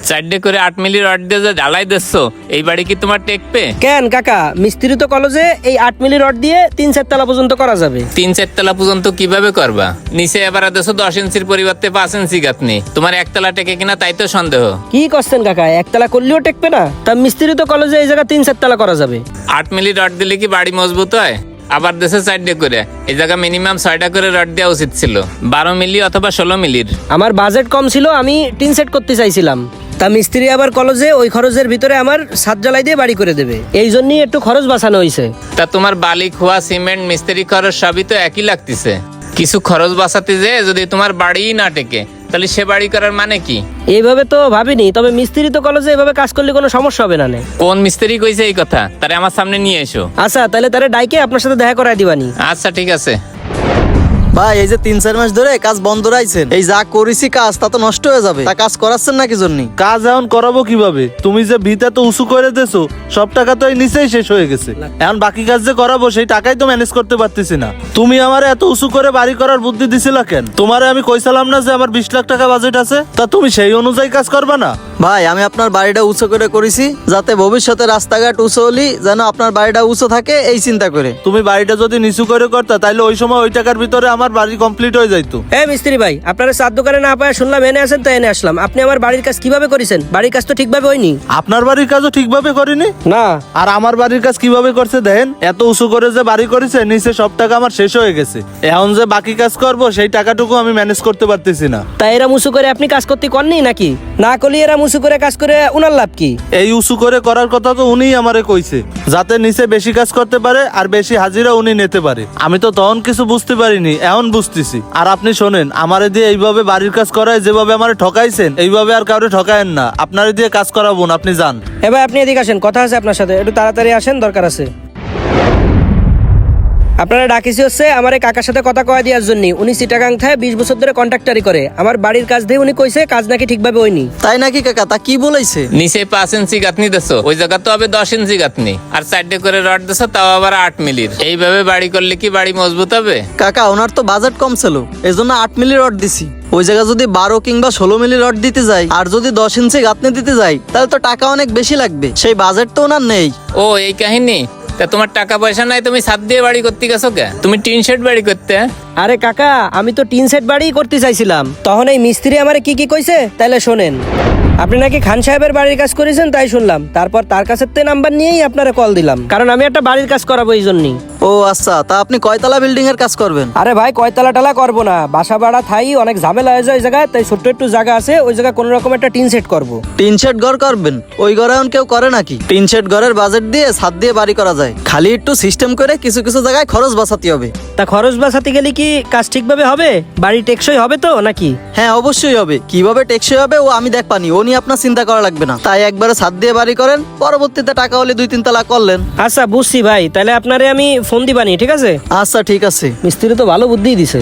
চারটে করে 8 মিলি রড দিয়ে যে ঢালাই দিচ্ছ, এই বাড়ি কি তোমার টেকবে? কেন কাকা, মিস্ত্রি তো কলেজে এই 8 মিলি রড দিয়ে 3-4 তলা পর্যন্ত করা যাবে। 3-4 তলা পর্যন্ত কিভাবে করবা? নিচে এবার দেশো 10 ইঞ্চির পরিবর্তে 5 ইঞ্চি গাঁথনি, তোমার একতলা টেকে কিনা তাই তো সন্দেহ। কি করছেন কাকা, একতলা করলেও টেকবে না? তা মিস্ত্রি তো কলেজে এই জায়গা 3-4 তলা করা যাবে। 8 মিলি রড দিলে কি বাড়ি মজবুত হয়? আবার দেশে 4টে করে, এই জায়গা মিনিমাম 6টা করে রড দেওয়া উচিত ছিল, 12 মিলি অথবা 16 মিলির। আমার বাজেট কম ছিল, আমি টিন সেট করতে চাইছিলাম। তা মিস্ত্রি আবার কলেজে ওই খরচের ভিতরে আমার ছাদ জ্বালাই দিয়ে বাড়ি করে দেবে, এই জন্যই একটু খরচ বাঁচানো হয়েছে। তা তোমার বালি, খোয়া, সিমেন্ট, মিস্ত্রি খরচ সবই তো একই লাগতেছে। কিছু খরচ বাঁচাতে যে যদি তোমার বাড়িই না টেকে, তাহলে সে বাড়ি করার মানে কি? এইভাবে তো ভাবিনি, তবে মিস্ত্রি তো কলেজে এভাবে কাজ করলে কোনো সমস্যা হবে না। কোন মিস্ত্রি কইছে এই কথা? তারে আমার সামনে নিয়ে এসো। আচ্ছা, তাহলে তারে ডাইকে আপনার সাথে দেখা করাই দিবানি। আচ্ছা ঠিক আছে। ভাই এই যে 3-4 মাস ধরে কাজ বন্ধ রাখছেন, এই যা করেছি কাজ তা তো নষ্ট হয়ে যাবে, তা কাজ করাচ্ছেন না কি জন্য? কাজ এখন করাবো কিভাবে? তুমি যে ভিটা তো উঁচু করে দেছো, সব টাকা তো এই নিচেই শেষ হয়ে গেছে। এখন বাকি কাজ যে করাবো সেই টাকাই তো ম্যানেজ করতে পারতেছি না। তুমি আমার এত উঁচু করে বাড়ি করার বুদ্ধি দিছিলা কেন? তোমারে আমি কইছিলাম না যে আমার 20 লাখ টাকা বাজেট আছে? তা তুমি সেই অনুযায়ী কাজ করবা না? ভাই আমি আপনার বাড়িটা উঁচু করে করেছি যাতে ভবিষ্যতে রাস্তাঘাট উঁচু হলি যেন আপনার বাড়িটা উঁচু থাকে, এই চিন্তা করে। তুমি বাড়িটা যদি নিচু করে করতা তাইলে ওই সময় ওই টাকার ভিতরে আমার বাড়ি কমপ্লিট হয়ে যাইতো। মিস্ত্রি ভাই, আপনারা চার দোকানে না পায় শুনলাম এনে আসেন, তাই এনে আসলাম। আপনি আমার বাড়ির কাজ কিভাবে করেছেন? বাড়ির কাজ তো ঠিকভাবে হয়নি। আপনার বাড়ির কাজও ঠিকভাবে করিনি না। আর আমার বাড়ির কাজ কিভাবে করছে দেখেন, এত উঁচু করে যে বাড়ি করেছে নিচে সব টাকা আমার শেষ হয়ে গেছে। এখন যে বাকি কাজ করব সেই টাকাটুকু আমি ম্যানেজ করতে পারতেছি না। তাই এরা মুসু করে আপনি কাজ করতে করেননি নাকি? না করলে এরা মুসু করে কাজ করে উনার লাভ কি? এই উঁচু করে করার কথা তো উনিই আমারে কইছে, যাতে নিচে বেশি কাজ করতে পারে আর বেশি হাজিরা উনি নিতে পারে। আমি তো তখন কিছু বুঝতে পারিনি, এখন বুঝতেছি। আর আপনি শোনেন, আমারে দিয়ে এইভাবে বাড়ির কাজ করায় যেভাবে আমারে ঠকাইছেন, এইভাবে আর কাউরে ঠকায়েন না। আপনারে দিয়ে কাজ করাবো না, আপনি যান। এবার আপনি এদিকে আসেন, কথা আছে আপনার সাথে, একটু তাড়াতাড়ি আসেন, দরকার আছে। আপনারা ডাকিছি হচ্ছে আমার এই কাকার সাথে কথা কয়ে দেওয়ার জন্য। উনি চিটাগাংথায় 20 বছর ধরে কন্ট্রাক্টারি করে। আমার বাড়ির কাজ দিয়ে উনি কইছে কাজ নাকি ঠিকভাবে হয়নি। তাই নাকি কাকা? তা কি বলেছে? নিচে 5 ইঞ্চি গাঁথনি দেছো, ওই জায়গা তো হবে 10 ইঞ্চি গাঁথনি, আর 4টে করে রড দেছো, তাও আবার 8 মিলির। এইভাবে বাড়ি করলে কি বাড়ি মজবুত হবে? কাকা ওনার তো বাজেট কম ছিল, এজন্য 8 মিলি রড দিছি। ওই জায়গা যদি 12 কিংবা 16 মিলি রড দিতে যাই আর যদি 10 ইঞ্চি গাঁথনি দিতে যাই তাহলে তো টাকা অনেক বেশি লাগবে, সেই বাজেট তো ওনার নেই। ও এই কাহিনী? তা তোমার টাকা পয়সা নাই, তুমি ছাদ দিয়ে বাড়ি করতে গেছো কে? তুমি টিন শেড বাড়ি করতে? আরে কাকা, আমি তো টিন সেট বাড়ি করতে চাইছিলাম। তখন এই মিস্ত্রি আমারে কি কি কইছে তাইলে শোনেন। আপনি নাকি খান সাহেবের বাড়ির কাজ করেছেন তাই শুনলাম। তারপর তার কাছে নাম্বার নিয়েই আপনারা কল দিলাম, কারণ আমি একটা বাড়ির কাজ করাবো এই জন্যই। ও আচ্ছা, তা আপনি কয়তলা বিল্ডিং এর কাজ করবেন? আরে ভাই, কয়তলা টালা করবো না, বাসা ভাড়া থাই অনেক ঝামেলা হয়ে যায় ওই জায়গায়, তাই ছোট্ট একটু জায়গা আছে, ওই জায়গায় কোন রকম একটা টিন সেট করবো। টিন শেড ঘর করবেন? ওই ঘরে এখন কেউ করে নাকি? টিন শেড ঘরের বাজেট দিয়ে ছাদ দিয়ে বাড়ি করা যায়, খালি একটু সিস্টেম করে কিছু কিছু জায়গায় খরচ বাঁচাতে হবে। তা খরচ বাঁচাতে গেলে কি কাজ ঠিকভাবে হবে? বাড়ি টেকসই হবে তো নাকি? হ্যাঁ অবশ্যই হবে। কিভাবে টেকসই হবে ও আমি দেখবানি, ও নিয়ে আপনার চিন্তা করা লাগবে না। তাই একবারে ছাদ দিয়ে বাড়ি করেন, পরবর্তীতে টাকা হলে 2-3 তলা করলেন। আচ্ছা বুঝছি ভাই, তাহলে আপনারে আমি ফোন দিবানি, ঠিক আছে? আচ্ছা ঠিক আছে। মিস্ত্রি তো ভালো বুদ্ধি দিছে।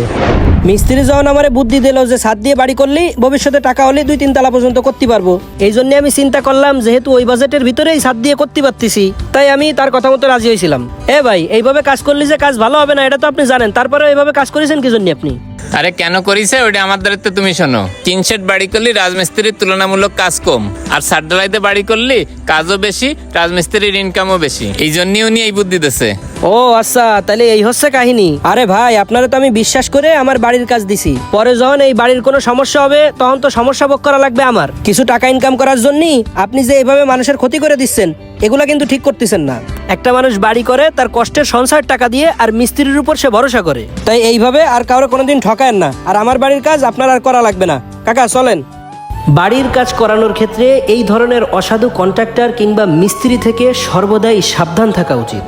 মিস্ত্রি যখন আমারে বুদ্ধি দিল যে ছাদ দিয়ে বাড়ি করলেই ভবিষ্যতে টাকা হলে 2-3 তলা পর্যন্ত করতে পারবো, এই জন্য আমি চিন্তা করলাম যেহেতু ওই বাজেটের ভিতরেই ছাদ দিয়ে করতে পারতেছি, তাই আমি তার কথা মতো রাজি হয়েছিলাম। ভাই, এইভাবে কাজ করলে যে কাজ ভালো হবে না এটা তো আপনি জানেন, তারপরে এইভাবে কাজ করেছেন কি জন্য আপনি? আরে কেন করিছে ওইটা আমার দায়িত্ব, তুমি শোনো। টিন শেড বাড়ি করলে রাজমিস্ত্রির তুলনামূলক কাজ কম, আর ছাদ ঢালাইতে বাড়ি করলে কাজও বেশি, রাজমিস্ত্রির ইনকামও বেশি, এই জন্যই উনি এই বুদ্ধি দিছে। ও আচ্ছা, তাহলে এই হচ্ছে কাহিনী। আরে ভাই, আপনারা তো আমি বিশ্বাস করে আমার বাড়ির কাজ দিছি, পরে যখন এই বাড়ির কোনো সমস্যা হবে তখন তো সমস্যা ভোগ করা লাগবে আমার। কিছু টাকা ইনকাম করার জন্য আপনি যে এইভাবে মানুষের ক্ষতি করে দিচ্ছেন, এগুলা কিন্তু ঠিক করতেছেন না। একটা মানুষ বাড়ি করে তার কষ্টের সংসার টাকা দিয়ে, আর মিস্ত্রির উপর সে ভরসা করে। তাই এইভাবে আর কারো কোনোদিন ঠকায়েন না। আর আমার বাড়ির কাজ আপনার আর করা লাগবে না। কাকা চলেন। বাড়ির কাজ করানোর ক্ষেত্রে এই ধরনের অসাধু কন্ট্রাক্টর কিংবা মিস্ত্রি থেকে সর্বদাই সাবধান থাকা উচিত।